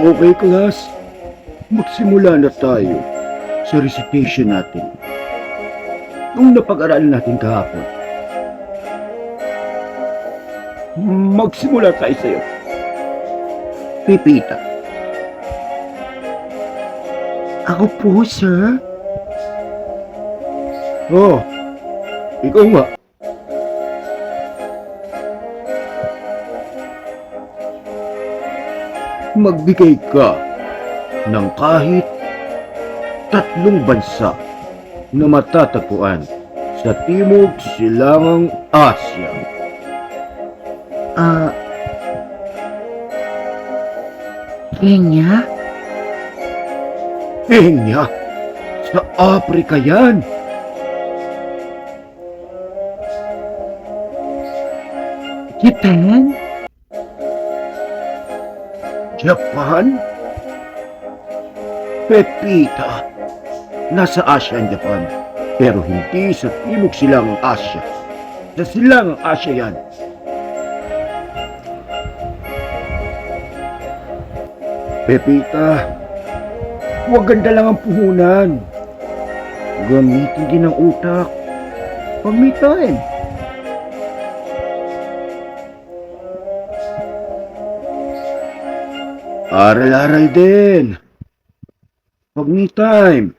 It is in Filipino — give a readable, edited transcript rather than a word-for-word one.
Okay, class. Magsimula na tayo sa recitation natin. Nung napag-aralan natin kahapon. Magsimula tayo sa'yo. Pipita. Ako po, sir. Oh, ikaw nga. Magbigay ka ng kahit 3 bansa na matatagpuan sa Timog Silangang Asya. Kenya? Kenya? Sa Afrika yan. Japan? Japan? Pepita, nasa Asya ang Japan, pero hindi sa Timog Silangang Asya. Sa Silangang Asya yan. Pepita, huwag ganda lang ang puhunan. Gamitin din ang utak. Pag may time. Aral-aral din. Pag me time.